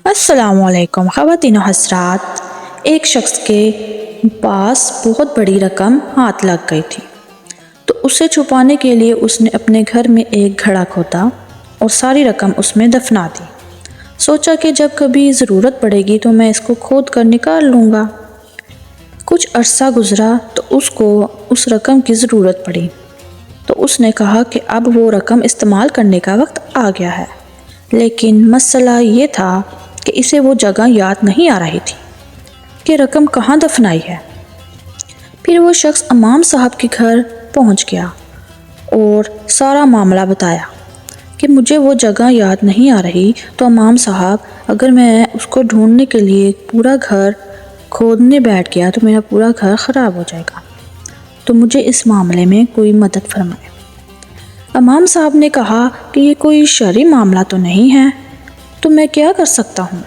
السلام علیکم خواتین و حضرات، ایک شخص کے پاس بہت بڑی رقم ہاتھ لگ گئی تھی، تو اسے چھپانے کے لیے اس نے اپنے گھر میں ایک گھڑا کھودا اور ساری رقم اس میں دفنا دی۔ سوچا کہ جب کبھی ضرورت پڑے گی تو میں اس کو کھود کر نکال لوں گا۔ کچھ عرصہ گزرا تو اس کو اس رقم کی ضرورت پڑی، تو اس نے کہا کہ اب وہ رقم استعمال کرنے کا وقت آ گیا ہے، لیکن مسئلہ یہ تھا کہ اسے وہ جگہ یاد نہیں آ رہی تھی کہ رقم کہاں دفنائی ہے۔ پھر وہ شخص امام صاحب کے گھر پہنچ گیا اور سارا معاملہ بتایا کہ مجھے وہ جگہ یاد نہیں آ رہی، تو امام صاحب اگر میں اس کو ڈھونڈنے کے لیے پورا گھر کھودنے بیٹھ گیا تو میرا پورا گھر خراب ہو جائے گا، تو مجھے اس معاملے میں کوئی مدد فرمائے۔ امام صاحب نے کہا کہ یہ کوئی شرعی معاملہ تو نہیں ہے، تو میں کیا کر سکتا ہوں؟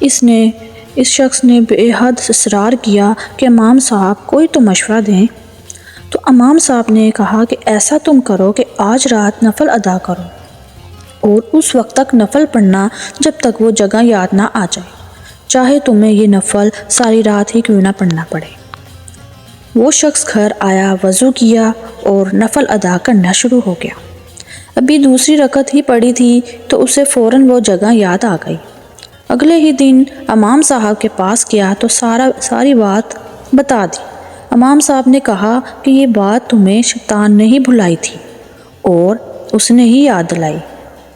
اس شخص نے بے حد اصرار کیا کہ امام صاحب کوئی تو مشورہ دیں۔ تو امام صاحب نے کہا کہ ایسا تم کرو کہ آج رات نفل ادا کرو اور اس وقت تک نفل پڑھنا جب تک وہ جگہ یاد نہ آ جائے، چاہے تمہیں یہ نفل ساری رات ہی کیوں نہ پڑھنا پڑے۔ وہ شخص گھر آیا، وضو کیا اور نفل ادا کرنا شروع ہو گیا۔ ابھی دوسری رکعت ہی پڑھی تھی تو اسے فوراً وہ جگہ یاد آ گئی۔ اگلے ہی دن امام صاحب کے پاس گیا تو ساری بات بتا دی۔ امام صاحب نے کہا کہ یہ بات تمہیں شیطان نے ہی بھلائی تھی اور اس نے ہی یاد دلائی۔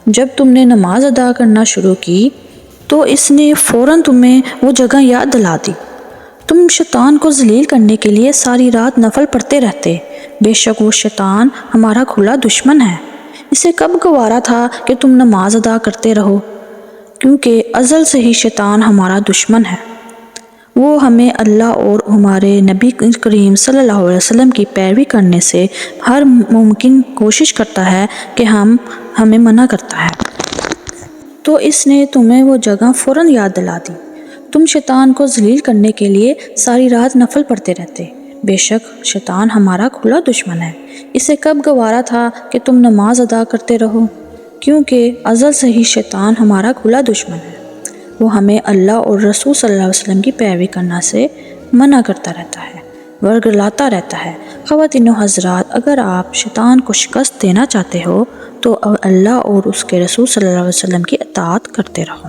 جب تم نے نماز ادا کرنا شروع کی تو اس نے فوراً تمہیں وہ جگہ یاد دلا دی۔ تم شیطان کو ذلیل کرنے کے لیے ساری رات نفل پڑھتے رہتے، بے شک وہ شیطان ہمارا کھلا دشمن ہے۔ اسے کب گوارا تھا کہ تم نماز ادا کرتے رہو، کیونکہ ازل سے ہی شیطان ہمارا دشمن ہے۔ وہ ہمیں اللہ اور ہمارے نبی کریم صلی اللہ علیہ وسلم کی پیروی کرنے سے ہر ممکن کوشش کرتا ہے کہ ہمیں منع کرتا ہے، تو اس نے تمہیں وہ جگہ فوراً یاد دلا دی۔ تم شیطان کو ذلیل کرنے کے لیے ساری رات نفل پڑھتے رہتے، بے شک شیطان ہمارا کھلا دشمن ہے۔ اسے کب گوارا تھا کہ تم نماز ادا کرتے رہو، کیونکہ ازل سے ہی شیطان ہمارا کھلا دشمن ہے۔ وہ ہمیں اللہ اور رسول صلی اللہ علیہ وسلم کی پیروی کرنا سے منع کرتا رہتا ہے، ورگلاتا رہتا ہے۔ خواتین و حضرات، اگر آپ شیطان کو شکست دینا چاہتے ہو تو اللہ اور اس کے رسول صلی اللہ علیہ وسلم کی اطاعت کرتے رہو۔